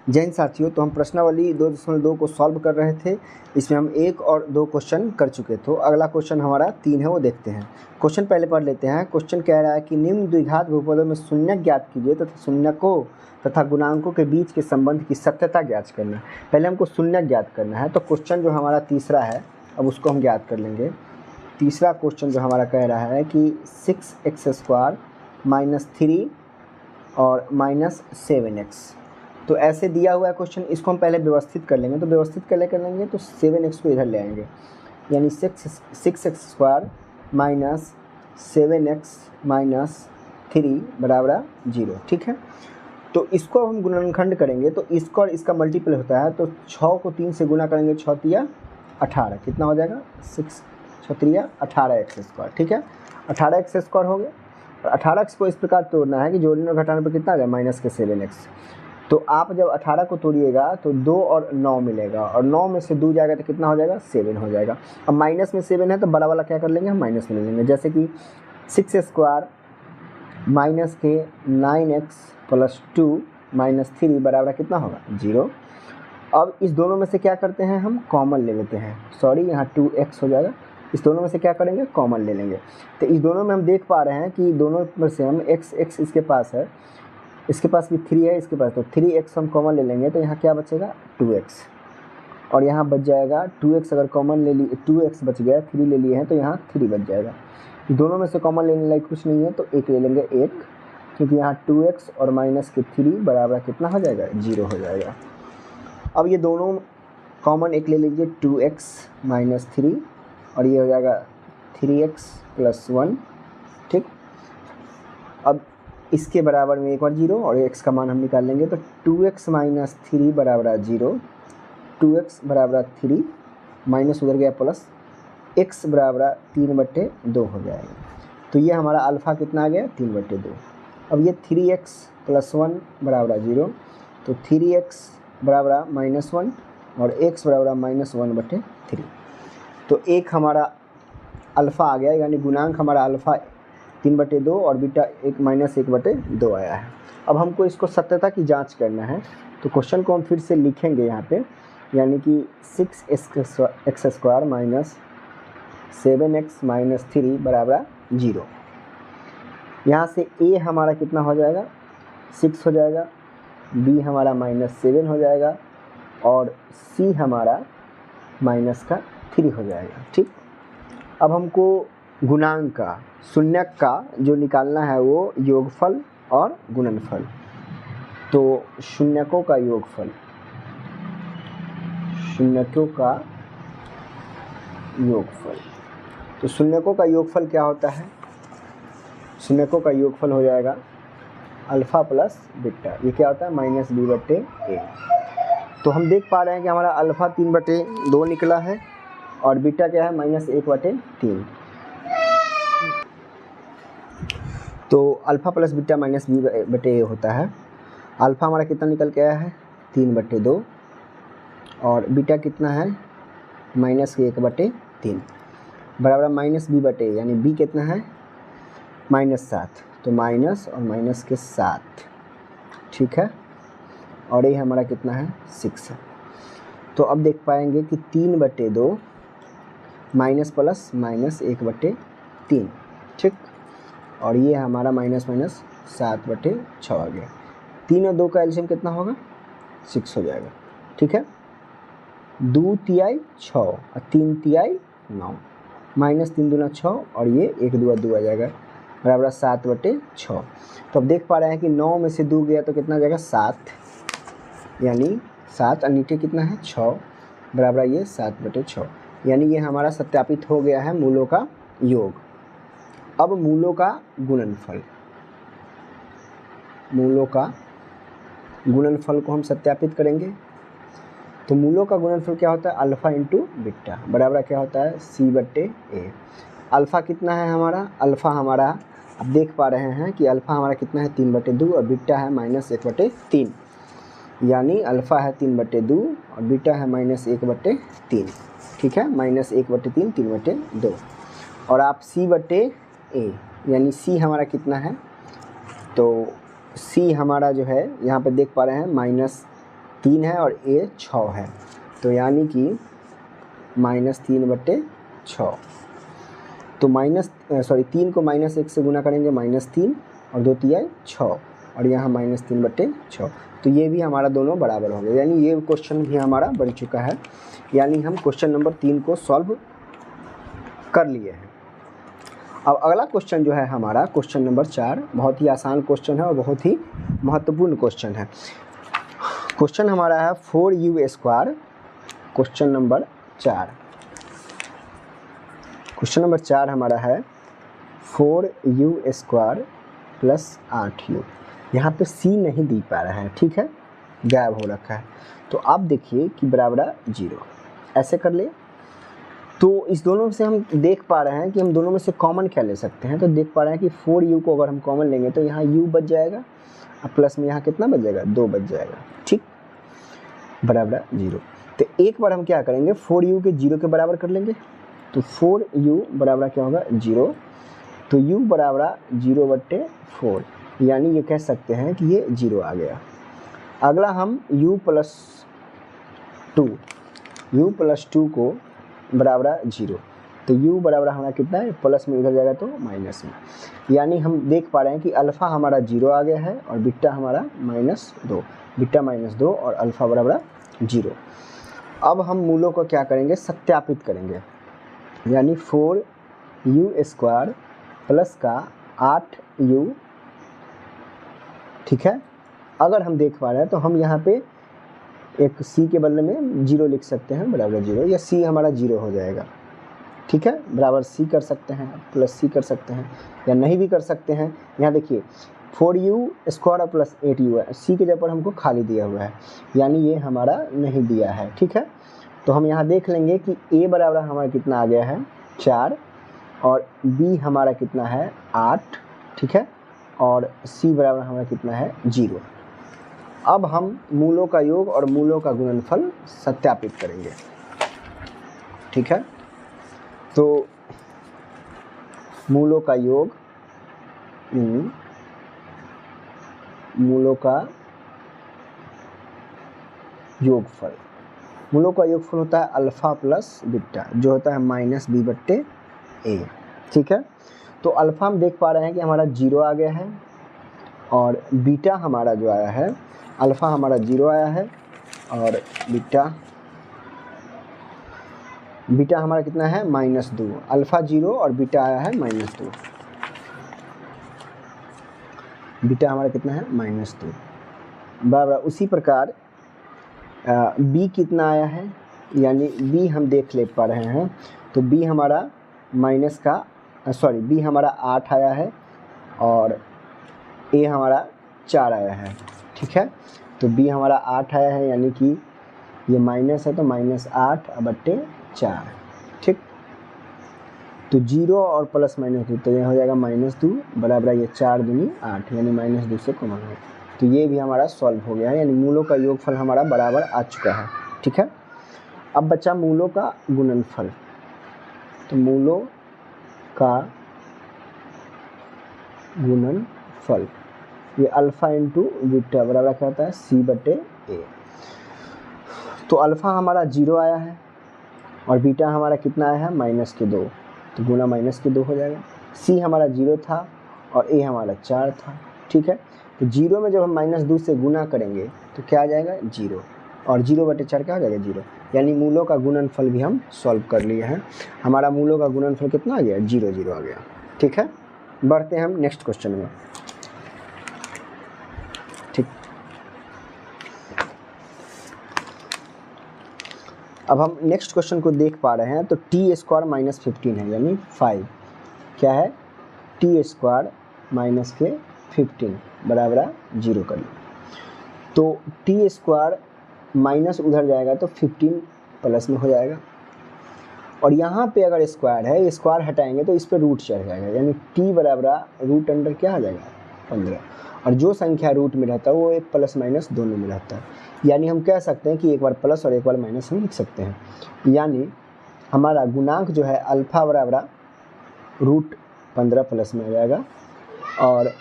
जय हिंद साथियों, तो हम प्रश्नावली 2.2 को सॉल्व कर रहे थे। इसमें हम 1 और 2 क्वेश्चन कर चुके। तो अगला क्वेश्चन हमारा 3 है, वो देखते हैं। क्वेश्चन पहले पढ़ लेते हैं। क्वेश्चन कह रहा है कि निम्न द्विघात बहुपदों में शून्यक ज्ञात कीजिए तथा शून्यकों तथा गुणांकों के बीच के संबंध की सत्यता ज्ञात करना है। पहले हमको शून्यक ज्ञात करना है। तो क्वेश्चन जो हमारा तीसरा है, अब उसको हम ज्ञात कर लेंगे। तीसरा क्वेश्चन जो हमारा कह रहा है कि 6x² - 3 और -7x, तो ऐसे दिया हुआ है क्वेश्चन। इसको हम पहले व्यवस्थित कर लेंगे। तो व्यवस्थित कर लेंगे तो 7x को इधर ले आएंगे, यानी 6x² - 7x - 3 बराबर 0। ठीक है, तो इसको हम गुणनखंड करेंगे तो इसका और इसका मल्टीपल होता है। तो 6 को 3 से गुना करेंगे, 6 तिया 18, कितना हो जाएगा 6 6 तिया 18x²। ठीक है, 18x² हो गया। और 18x को इस प्रकार तोड़ना है कि जोड़ने और घटाने पर कितना आ गया -7x। तो आप जब 18 को तोड़िएगा तो 2 और 9 मिलेगा, और 9 में से 2 जाएगा तो कितना हो जाएगा 7 हो जाएगा। अब माइनस में 7 है तो बड़ा वाला क्या कर लेंगे हम, माइनस में ले लेंगे। जैसे कि 6² - 9x + 2 - 3 बराबर कितना होगा 0। अब इस दोनों में से क्या करते हैं, हम कॉमन ले लेते हैं। सॉरी, यहाँ 2x हो जाएगा। इस दोनों में से क्या करेंगे, कॉमन ले लेंगे। तो इस दोनों में हम देख पा रहे हैं कि दोनों में से हम x इसके पास है, इसके पास भी 3 है, इसके पास, तो 3x हम कॉमन ले लेंगे तो यहाँ क्या बचेगा 2x, और यहाँ बच जाएगा 2x। अगर कॉमन ले लिए 2x बच गया, 3 ले लिए हैं तो यहाँ 3 बच जाएगा। दोनों में से कॉमन लेने लायक कुछ नहीं है तो 1 ले लेंगे, 1, क्योंकि यहाँ 2x और -3 बराबर कितना हो जाएगा 0 हो जाएगा। अब ये दोनों कॉमन 1 ले लीजिए, 2x - 3, और ये हो जाएगा 3x + 1। ठीक, अब इसके बराबर में एक बार 0 और x का मान हम निकाल लेंगे। तो 2x - 3 बराबर 0, 2x बराबर 3, माइनस उधर गया प्लस, x बराबर 3/2 हो जाएगा। तो ये हमारा अल्फ़ा कितना आ गया 3/2। अब ये 3x + 1 बराबर 0, तो 3x बराबर -1 और x बराबर -1/3। तो एक हमारा अल्फ़ा आ गया, यानी गुणांक हमारा अल्फ़ा 3/2 और बीटा -1/2 आया है। अब हमको इसको सत्यता की जांच करना है। तो क्वेश्चन को हम फिर से लिखेंगे यहाँ पे, यानी कि 6x² - 7x - 3 बराबर 0। यहाँ से a हमारा कितना हो जाएगा 6 हो जाएगा, b हमारा -7 हो जाएगा, और c हमारा -3 हो जाएगा। ठीक, अब हमको गुणांक का, शून्यक का जो निकालना है वो योगफल और गुणनफल। तो शून्यकों का योगफल, शून्यकों का योगफल, तो शून्यकों का योगफल क्या होता है, शून्यकों का योगफल हो जाएगा अल्फ़ा प्लस बीटा। ये क्या होता है -b/a। तो हम देख पा रहे हैं कि हमारा अल्फ़ा 3/2 निकला है और बीटा क्या है -1/3। तो अल्फ़ा प्लस बीटा -b/a होता है। अल्फ़ा हमारा कितना निकल के आया है 3/2, और बीटा कितना है -1/3 बराबर -b/a, यानी b कितना है -7, तो माइनस और माइनस के 7। ठीक है, और ये हमारा कितना है 6 है। तो अब देख पाएंगे कि 3/2 माइनस प्लस -1/3। ठीक, और ये हमारा -7/6 आ गया। 3 और 2 का एलसीएम कितना होगा 6 हो जाएगा। ठीक है, 2 तिहाई 6 और 3 तिहाई 9, -3 दूना 6, और ये 1 2 2 आ जाएगा बराबर 7/6। तो अब देख पा रहे हैं कि 9 में से 2 गया तो कितना आ जाएगा 7, यानी 7, और नीचे कितना है 6 बराबर ये 7/6, यानी ये हमारा सत्यापित हो गया है मूलों का योग। अब मूलों का गुणनफल, मूलों का गुणनफल को हम सत्यापित करेंगे। तो मूलों का गुणनफल क्या होता है अल्फ़ा इंटू बीटा बराबर क्या होता है c/a। अल्फ़ा कितना है हमारा, अल्फ़ा हमारा अब देख पा रहे हैं कि अल्फ़ा हमारा कितना है 3/2 और बीटा है -1/3, यानी अल्फ़ा है 3/2 और बीटा है -1/3। ठीक है, -1/3 3/2, और आप c/a यानी c हमारा कितना है, तो c हमारा जो है यहाँ पे देख पा रहे हैं 3 है और ए 6 है, तो यानी कि -3/6। तो 3 को -1 से गुना करेंगे -3 और 2 तिया 6 और यहाँ -3/6। तो ये भी हमारा दोनों बराबर हो गए, यानी ये क्वेश्चन भी हमारा बन चुका है, यानी हम क्वेश्चन नंबर 3 को सॉल्व कर लिए हैं। अब अगला क्वेश्चन जो है हमारा क्वेश्चन नंबर 4, बहुत ही आसान क्वेश्चन है और बहुत ही महत्वपूर्ण क्वेश्चन है। क्वेश्चन हमारा है 4u²। Question number 4, question number 4 हमारा है 4u² + 8u। यहाँ पे c नहीं दी पा रहा है, ठीक है, गायब हो रखा है। तो आप देखिए कि बराबर 0 ऐसे कर ले। तो इस दोनों से हम देख पा रहे हैं कि हम दोनों में से कॉमन क्या ले सकते हैं। तो देख पा रहे हैं कि 4u को अगर हम कॉमन लेंगे तो यहाँ u बच जाएगा और प्लस में यहाँ कितना बच जाएगा, 2 बच जाएगा, ठीक, बराबर 0। तो एक बार हम क्या करेंगे, 4u के 0 के बराबर कर लेंगे। तो 4u बराबर क्या होगा, 0। तो u बराबर 0/4, यानी ये कह सकते हैं कि ये 0 आ गया। अगला हम u + 2 को बराबर 0। तो u बराबर हमारा कितना है, प्लस में उधर जाएगा तो माइनस में, यानी हम देख पा रहे हैं कि अल्फ़ा हमारा 0 आ गया है और बीटा हमारा -2, बीटा -2 और अल्फ़ा बराबर 0। अब हम मूलों को क्या करेंगे, सत्यापित करेंगे, यानी 4u² प्लस का 8u, ठीक है। अगर हम देख पा रहे हैं तो हम यहाँ पे एक c के बदले में 0 लिख सकते हैं, बराबर 0, या c हमारा 0 हो जाएगा, ठीक है, बराबर c कर सकते हैं, प्लस c कर सकते हैं, या नहीं भी कर सकते हैं। यहाँ देखिए 4u² + 8u है, c के जगह पर हमको खाली दिया हुआ है, यानी ये हमारा नहीं दिया है, ठीक है। तो हम यहाँ देख लेंगे कि a बराबर हमारा कितना आ गया है, 4, और b हमारा कितना है, 8, ठीक है, और c बराबर हमारा कितना है, 0। अब हम मूलों का योग और मूलों का गुणनफल सत्यापित करेंगे, ठीक है। तो मूलों का योग, मूलों का योगफल, मूलों का योगफल होता है अल्फ़ा प्लस बीटा, जो होता है -b/a, ठीक है। तो अल्फ़ा हम देख पा रहे हैं कि हमारा 0 आ गया है और बीटा हमारा जो आया है, अल्फ़ा हमारा 0 आया है और बीटा हमारा कितना है, -2। अल्फ़ा 0 और बीटा आया है -2, बीटा हमारा कितना है, -2, बराबर। उसी प्रकार b कितना आया है, यानी b हम देख ले पा रहे हैं, तो b हमारा b हमारा 8 आया है और a हमारा 4 आया है, ठीक है। तो b हमारा 8 आया है, यानी कि ये माइनस है तो -8/4, ठीक। तो 0 और प्लस -2, तो यह हो जाएगा -2 बराबर ये 4 दूनी 8, यानी -2 से कॉमन है। तो ये भी हमारा सॉल्व हो गया है, यानी मूलों का योगफल हमारा बराबर आ चुका है, ठीक है। अब बचा मूलों का गुणनफल। तो मूलों का गुणनफल, ये अल्फ़ा इंटू बीटा बराबर क्या होता है, c/a। तो अल्फ़ा हमारा 0 आया है और बीटा हमारा कितना आया है, -2, तो गुना -2 हो जाएगा। c हमारा 0 था और a हमारा 4 था, ठीक है। तो 0 में जब हम -2 से गुना करेंगे तो क्या आ जाएगा, 0, और 0/4 क्या हो जाएगा, 0, यानी मूलों का गुणनफल भी हम सॉल्व कर लिए हैं। हमारा मूलों का गुणनफल कितना आ गया, 0 0 आ गया, ठीक है। बढ़ते हैं हम नेक्स्ट क्वेश्चन में, ठीक। अब हम नेक्स्ट क्वेश्चन को देख पा रहे हैं, तो t² - 15 है, यानी 5, क्या है, t² - 15 बराबर 0 कर लो। तो t² माइनस उधर जाएगा तो 15 प्लस में हो जाएगा, और यहाँ पे अगर स्क्वायर है, स्क्वायर हटाएंगे तो इस पर रूट चढ़ जाएगा, यानी t बराबर रूट अंडर क्या आ जाएगा, 15, और जो संख्या रूट में रहता है वो एक प्लस माइनस दोनों में रहता है, यानी हम कह सकते हैं कि एक बार प्लस और एक बार माइनस हम लिख सकते हैं। यानी हमारा गुणांक जो है अल्फ़ा बराबर रूट 15 प्लस में आ जाएगा और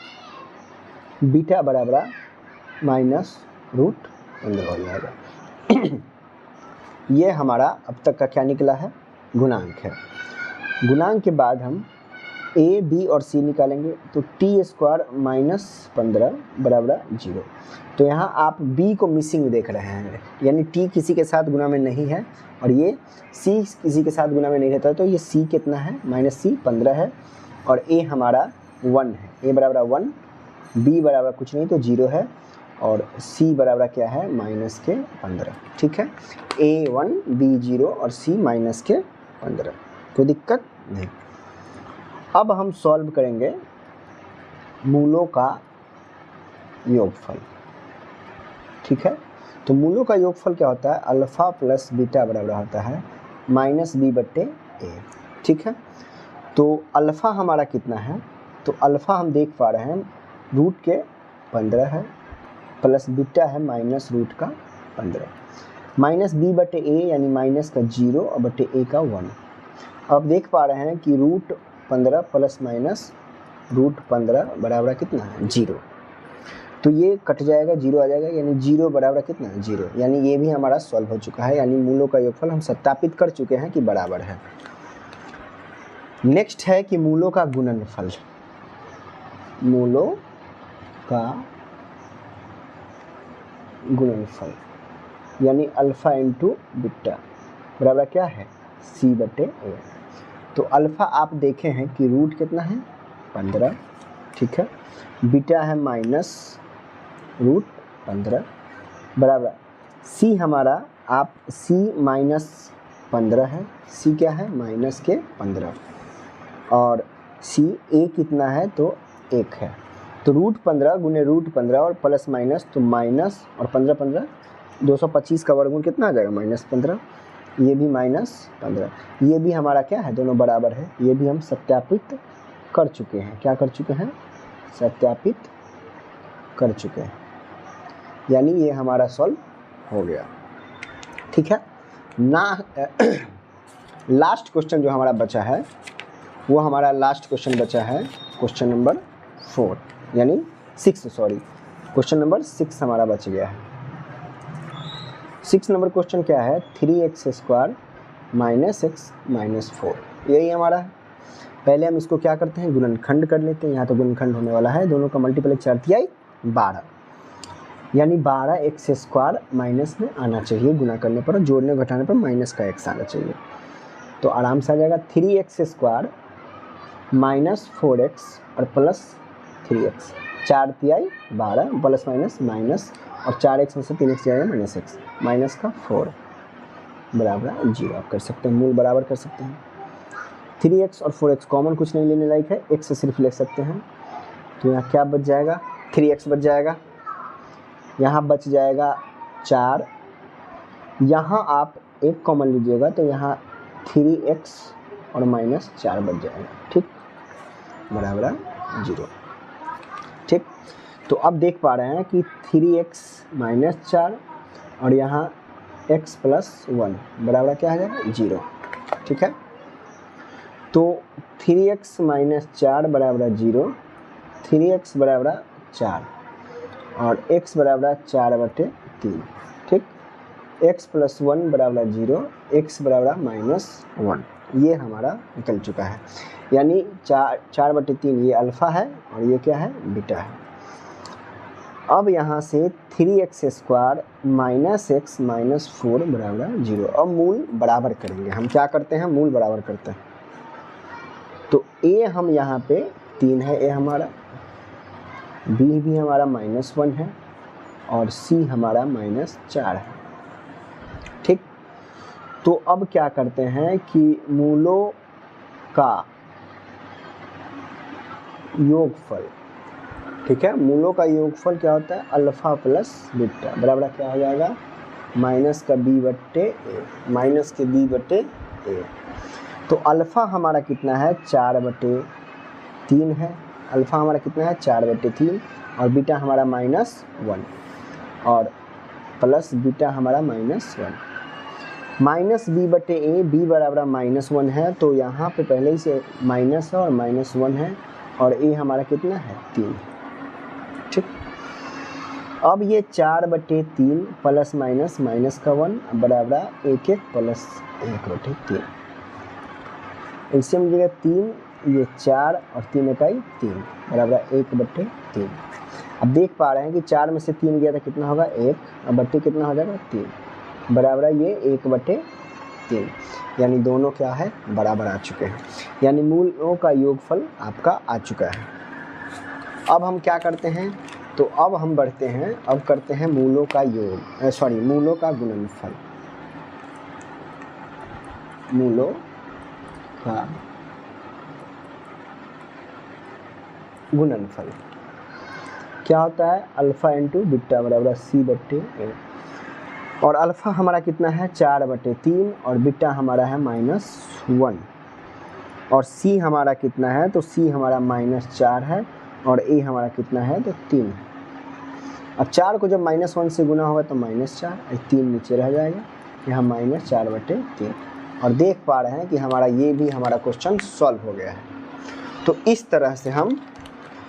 बीटा बराबर -√15 15 हो जाएगा। ये हमारा अब तक का क्या निकला है, गुणांक है। गुणांक के बाद हम a, b और c निकालेंगे। तो t² - 15 बराबर 0। तो यहाँ आप b को मिसिंग देख रहे हैं, यानी t किसी के साथ गुना में नहीं है और ये c किसी के साथ गुना में नहीं रहता है। तो ये c कितना है, -c 15 है और a हमारा 1 है। a बराबर 1, b बराबर कुछ नहीं तो 0 है और c बराबर क्या है, -15। ठीक है, a 1, b 0 और c -15। कोई दिक्कत नहीं। अब हम सॉल्व करेंगे मूलों का योगफल। ठीक है, तो मूलों का योगफल क्या होता है, अल्फ़ा प्लस बीटा बराबर होता है -b/a। ठीक है, तो अल्फ़ा हमारा कितना है, तो अल्फ़ा हम देख पा रहे हैं रूट के 15 है प्लस बीटा है -√15। -b/a यानी माइनस का 0 और बटे a का 1। अब देख पा रहे हैं कि √15 प्लस माइनस √15 बराबर कितना है, 0। तो ये कट जाएगा, 0 आ जाएगा, यानी 0 बराबर कितना है, 0। यानी ये भी हमारा सॉल्व हो चुका है, यानी मूलों का योगफल हम सत्यापित कर चुके हैं कि बराबर है। नेक्स्ट है कि मूलों का गुणनफल। मूलों का गुणनफल यानी अल्फ़ा इंटू बीटा बराबर क्या है, c/a। तो अल्फ़ा आप देखे हैं कि रूट कितना है, 15। ठीक है, बीटा है -√15 बराबर c हमारा, आप c -15 है, c क्या है, -15 और c a कितना है, तो 1 है। तो √15 गुने √15 और प्लस माइनस, तो माइनस और 15 15 225 का वर्गमूल कितना आ जाएगा, -15। ये भी -15, ये भी हमारा क्या है, दोनों बराबर है। ये भी हम सत्यापित कर चुके हैं। क्या कर चुके हैं, सत्यापित कर चुके हैं, यानी ये हमारा सॉल्व हो गया। ठीक है ना। लास्ट क्वेश्चन जो हमारा बचा है वो हमारा लास्ट क्वेश्चन बचा है क्वेश्चन नंबर 4 यानी 6, सॉरी क्वेश्चन नंबर 6 हमारा बच गया है। 6 नंबर क्वेश्चन क्या है, 3x² - x - 4, यही हमारा है। पहले हम इसको क्या करते हैं, गुणनखंड कर लेते हैं। यहाँ तो गुणनखंड होने वाला है, दोनों का मल्टीपल 4 × 12 यानी 12x² माइनस में आना चाहिए, गुना करने पर, जोड़ने घटाने पर माइनस का x आना चाहिए। तो आराम से आ जाएगा 3x² - 4x और plus 3x, 4 × 12 plus minus minus और 4x में से 3x जाएगा -x, माइनस का 4 बराबर 0। आप कर सकते हैं, मूल बराबर कर सकते हैं। 3x और 4x कॉमन कुछ नहीं लेने लायक है, x से सिर्फ ले सकते हैं। तो यहाँ क्या बच जाएगा, 3x बच जाएगा, यहाँ बच जाएगा 4, यहाँ आप एक कॉमन लीजिएगा तो यहाँ 3x और -4 बच जाएगा। ठीक, बराबर 0। ठीक, तो अब देख पा रहे हैं कि 3x - 4 और यहाँ x + 1 बराबर क्या आ जाएगा, 0। ठीक है, तो 3x - 4 बराबर 0, 3x बराबर 4 और x बराबर 4/3। ठीक, x + 1 बराबर 0, x बराबर -1, ये हमारा निकल चुका है। यानी 4/3 ये अल्फ़ा है और ये क्या है, बीटा है। अब यहाँ से 3x² - x - 4 बराबर 0। अब मूल बराबर करेंगे। हम क्या करते हैं, मूल बराबर करते हैं। तो a हम यहाँ पे 3 है, a हमारा, b भी हमारा -1 है और c हमारा -4 है। ठीक, तो अब क्या करते हैं कि मूलों का योगफल। ठीक है, मूलों का योगफल क्या होता है, अल्फ़ा प्लस बीटा बराबर क्या हो जाएगा, -b/a। तो अल्फ़ा हमारा कितना है, 4/3 है। अल्फ़ा हमारा कितना है, 4/3 और बीटा हमारा -1 और प्लस बीटा हमारा -1। -b/a, b बराबर -1 है, तो यहाँ पे पहले ही से माइनस है और -1 है और a हमारा कितना है, 3। ठीक, अब ये 4/3 प्लस माइनस माइनस का 1 बराबर 1 प्लस 1/3। एलसीएम मिलेगा 3, ये 4 और 3 इकाई 3 बराबर 1/3। अब देख पा रहे हैं कि 4 में से 3 गया था कितना होगा 1, अब बट्टे कितना हो जाएगा 3 बराबर ये 1/3, यानी दोनों क्या है बराबर आ चुके हैं, यानी मूलों का योगफल आपका आ चुका है। अब हम क्या करते हैं, तो अब हम बढ़ते हैं, अब करते हैं मूलों का योग, मूलों का गुणनफल। मूलों का गुणनफल क्या होता है, अल्फा इंटू बीटा बराबर C/A, और अल्फा हमारा कितना है 4/3 और बीटा हमारा है -1, और C हमारा कितना है, तो C हमारा -4 है और A हमारा कितना है तो 3। अब 4 को जब -1 से गुना होगा तो -4, 3 नीचे रह जाएगा, यहाँ -4/3, और देख पा रहे हैं कि हमारा ये भी हमारा क्वेश्चन सॉल्व हो गया है। तो इस तरह से हम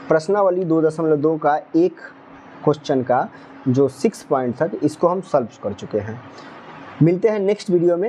प्रश्नावली 2.2 का एक क्वेश्चन का जो 6 पॉइंट था इसको हम सॉल्व कर चुके हैं। मिलते हैं नेक्स्ट वीडियो में।